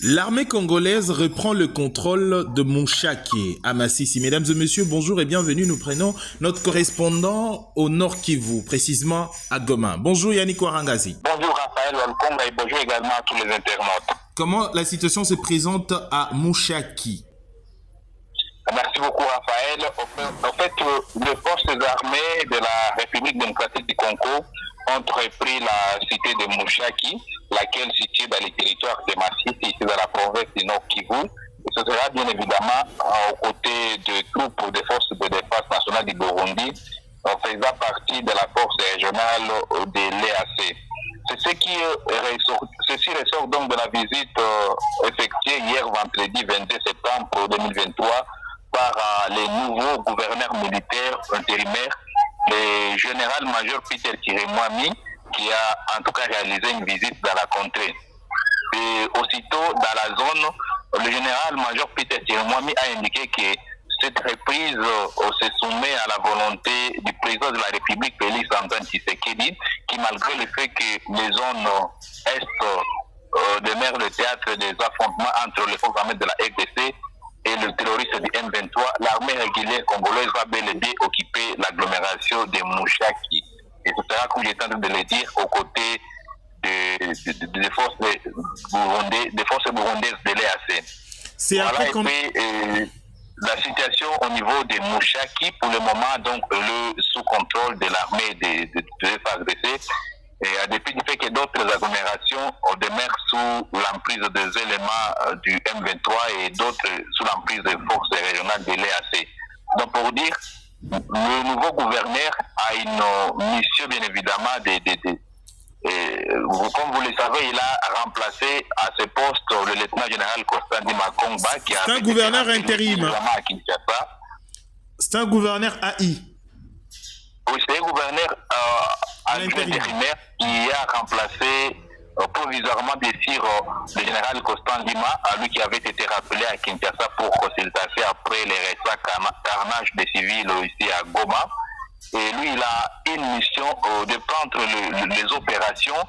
L'armée congolaise reprend le contrôle de Mouchaki à Massissi. Mesdames et messieurs, bonjour et bienvenue. Nous prenons notre correspondant au Nord Kivu, précisément à Goma. Bonjour Yannick Warangazi. Bonjour Raphaël Walcombe et bonjour également à tous les internautes. Comment la situation se présente à Mouchaki? Merci beaucoup Raphaël. En fait, les forces armées de la République démocratique du Congo ont repris la cité de Mouchaki, laquelle est située dans les territoires de Massissi, ici dans la province du Nord Kivu. Et ce sera bien évidemment aux côtés de troupes des forces de défense nationale du Burundi, faisant partie de la force régionale de l'EAC. Ceci ressort donc de la visite effectuée hier vendredi 22 septembre 2023 par les nouveaux gouverneurs militaires intérimaires, le général-major Peter Chirimwami, qui a en tout cas réalisé une visite dans la contrée. Et aussitôt dans la zone, le général-major Peter Chirimwami a indiqué que cette reprise se soumet à la volonté du président de la République, Félix Antoine Tshisekedi, qui malgré le fait que les zones est demeurent le théâtre des affrontements entre les forces armées de la RDC et le terroriste du M23, l'armée régulière congolaise va bel et bien occuper l'agglomération de Mouchaki. Et ce sera, comme j'étais en train de le dire, aux côtés des forces burundaises de l'EAC. Voilà, et puis la situation au niveau de Mouchaki, pour le moment, donc, sous contrôle de l'armée de FARDC, et depuis du fait que d'autres agglomérations demeurent sous l'emprise des éléments du M23 et d'autres sous l'emprise des forces régionales de l'EAC. Donc pour dire, le nouveau gouverneur a une mission bien évidemment comme vous le savez, il a remplacé à ce poste le lieutenant général Constant Dimakongba qui a été un gouverneur intérim à Kinshasa. C'est un gouverneur AI. Oui, c'est un gouverneur intérimaire qui a remplacé provisoirement bien sûr le général Constant Lima, lui qui avait été rappelé à Kinshasa pour consultation après les récents carnages des civils ici à Goma. Et lui, il a une mission de prendre les opérations,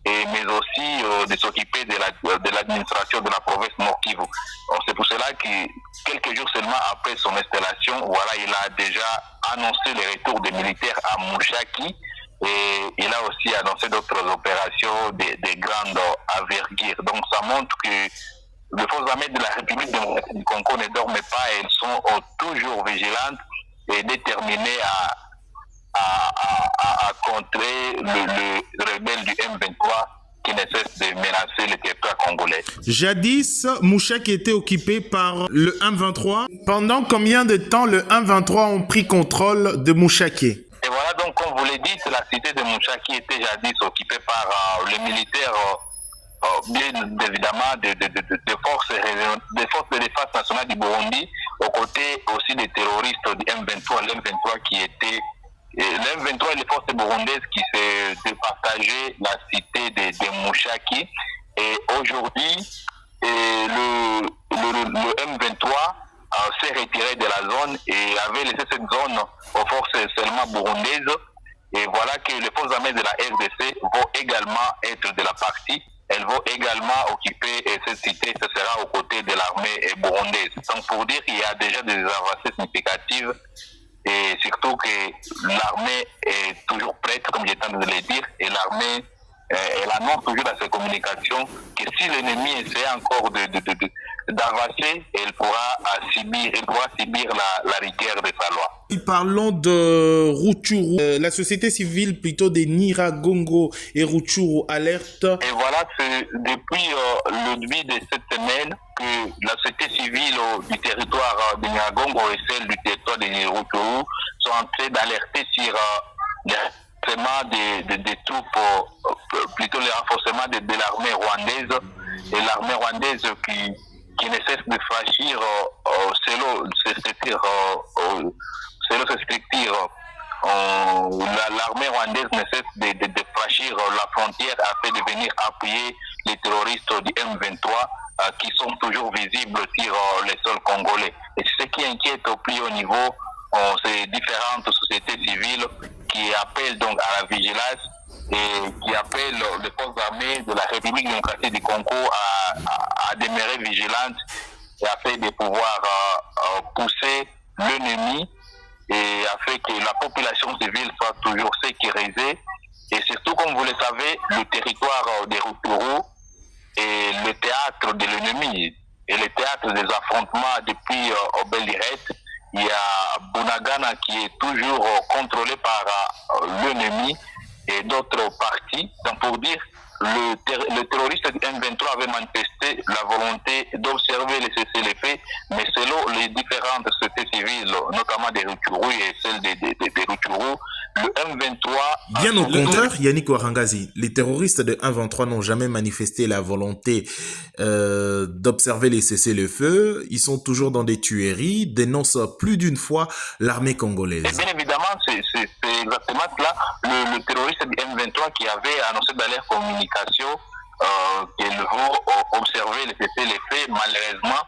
mais aussi de s'occuper de l'administration de la province Nord Kivu. C'est pour cela que quelques jours seulement après son installation, voilà, il a déjà annoncé le retour des militaires à Mouchaki et il a aussi annoncé d'autres opérations de grande envergure. Donc ça montre que les forces armées de la République démocratique du Congo ne dorment pas, elles sont toujours vigilantes et déterminées à contrer le rebelle du M23 qui ne cesse de menacer le territoire congolais. Jadis, Mouchaki était occupé par le M23. Pendant combien de temps le M23 ont pris contrôle de Mouchaki? Et voilà, donc comme vous l'avez dit, la cité de Mouchaki était jadis occupée par les militaires, bien évidemment, des forces de défense nationale du Burundi, aux côtés aussi des terroristes du M23, l'M23 qui était l'M23 et les forces burundaises qui s'est départagé la cité de Mouchaki. Et aujourd'hui, le M23 s'est retiré de la zone et avait laissé cette zone aux forces seulement burundaises. Et voilà que les forces armées de la RDC vont également être de la partie. Elles vont également occuper cette cité. Ce sera aux côtés de l'armée burundaise. Donc pour dire qu'il y a déjà des avancées significatives. Et surtout que l'armée est toujours prête, comme j'ai tenté de le dire, et l'armée, elle annonce toujours dans ses communications que si l'ennemi essaie encore d'avancer, elle pourra subir la rigueur de sa loi. Parlons de Rutshuru, la société civile plutôt des Nyiragongo et Rutshuru alerte. Et voilà, c'est depuis le début de cette semaine que la société civile du territoire de Nyiragongo et celle du territoire de Rutshuru sont en train d'alerter sur les renforcements des troupes, plutôt les renforcements de l'armée rwandaise, et l'armée rwandaise qui ne cesse de franchir selon ses structures. L'armée rwandaise ne cesse de franchir la frontière afin de venir appuyer les terroristes du M23 qui sont toujours visibles sur les sols congolais. Et ce qui inquiète au plus haut niveau, ces différentes sociétés civiles qui appellent donc à la vigilance et qui appelle les forces armées de la République démocratique du Congo à demeurer vigilantes et afin de pouvoir pousser l'ennemi et afin que la population civile soit toujours sécurisée. Et surtout, comme vous le savez, le territoire des Rutshuru est le théâtre de l'ennemi et le théâtre des affrontements depuis Obelirette. Il y a Bunagana qui est toujours contrôlé par l'ennemi et d'autres partis. Donc pour dire, le terroriste du M23 avait manifesté la volonté d'observer les cessez-le-feu, mais selon les différentes sociétés civiles, notamment des Rutshuru et celles des Rutshuru, le M23... Bien au contraire, Yannick Ouarangazi, les terroristes de M23 n'ont jamais manifesté la volonté d'observer les cessez-le-feu. Ils sont toujours dans des tueries, dénoncent plus d'une fois l'armée congolaise. Et bien évidemment, c'est exactement cela. Le terroriste du M23 qui avait annoncé dans leur communication qu'ils vont observer les cessez-le-feu, malheureusement,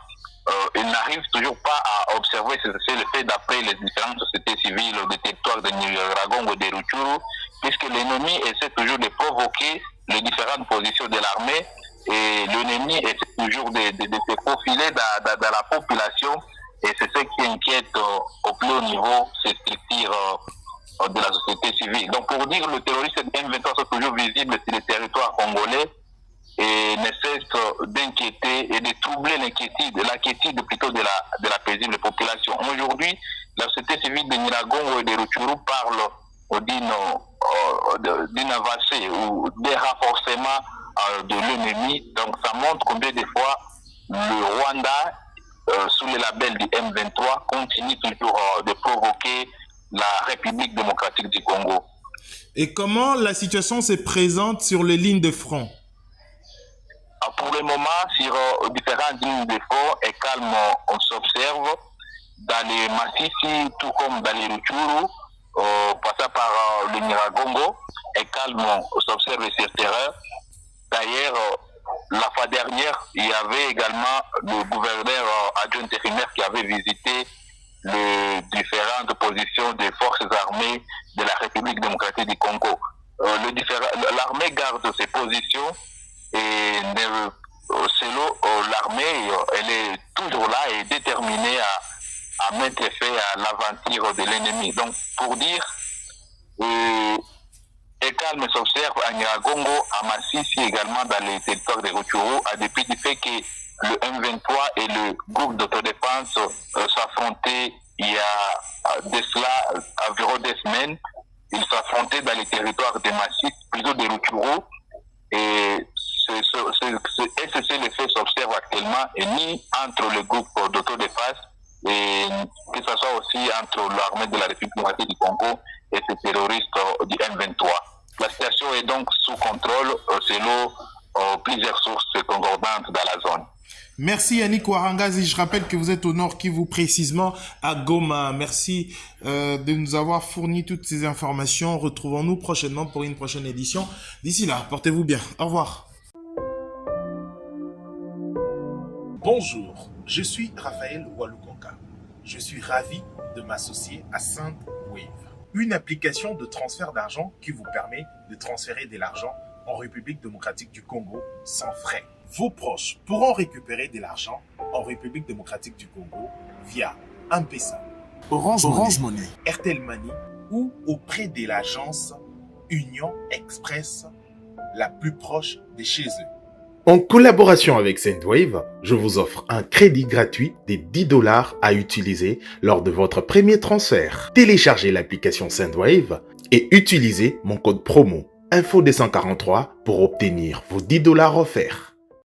ils n'arrivent toujours pas à observer ces cessez-le-feu d'après les différentes sociétés civiles des territoires de Nyiragongo et de Rutshuru, puisque l'ennemi essaie toujours de provoquer les différentes positions de l'armée et l'ennemi essaie toujours de se faufiler dans la population, et c'est ce qui inquiète au plus haut niveau ces structures de la société civile. Donc pour dire, le terroriste M23 sont toujours visibles sur le territoire congolais et ne cesse d'inquiéter et de troubler l'inquiétude plutôt de la paisible population. Aujourd'hui, la société civile de Nyiragongo et de Rutshuru parle d'une avancée ou d'un renforcement de l'ennemi. Donc ça montre combien de fois le Rwanda, sous le label du M23, continue toujours de provoquer la République démocratique du Congo. Et comment la situation se présente sur les lignes de front? Pour le moment, sur différentes lignes de front, et calme, on s'observe dans les Massissi, tout comme dans les Rutshuru, passant par le Nyiragongo, et calme, on s'observe sur terrain. D'ailleurs, la fois dernière, il y avait également le gouverneur adjoint intérimaire qui avait visité les différentes positions des forces armées de la République démocratique du Congo. L'armée garde ses positions et selon l'armée, elle est toujours là et déterminée à mettre fin à l'aventure de l'ennemi. Donc, pour dire, et calme s'observe à Nyiragongo, à Massissi également dans les territoires de Rutshuru, à dépit du fait que le M23 et le groupe d'autodéfense s'affrontaient il y a de cela environ 2 semaines. Ils s'affrontaient dans les territoires de Massissi, plutôt de Rutshuru, et le fait s'observe actuellement, et ni entre le groupe d'autodéfense et que ce soit aussi entre l'armée de la République démocratique du Congo et ces terroristes du M23. La situation est donc sous contrôle selon plusieurs sources concordantes dans la zone. Merci Yannick Ouarangazi. Je rappelle que vous êtes au Nord Kivu, précisément à Goma. Merci de nous avoir fourni toutes ces informations. Retrouvons-nous prochainement pour une prochaine édition. D'ici là, portez-vous bien. Au revoir. Bonjour, je suis Raphaël Walukonga. Je suis ravi de m'associer à SendWave, une application de transfert d'argent qui vous permet de transférer de l'argent en République démocratique du Congo sans frais. Vos proches pourront récupérer de l'argent en République démocratique du Congo via M-Pesa, Orange Money, Airtel Money ou auprès de l'agence Union Express la plus proche de chez eux. En collaboration avec SendWave, je vous offre un crédit gratuit de $10 à utiliser lors de votre premier transfert. Téléchargez l'application SendWave et utilisez mon code promo INFO243 pour obtenir vos $10 offerts.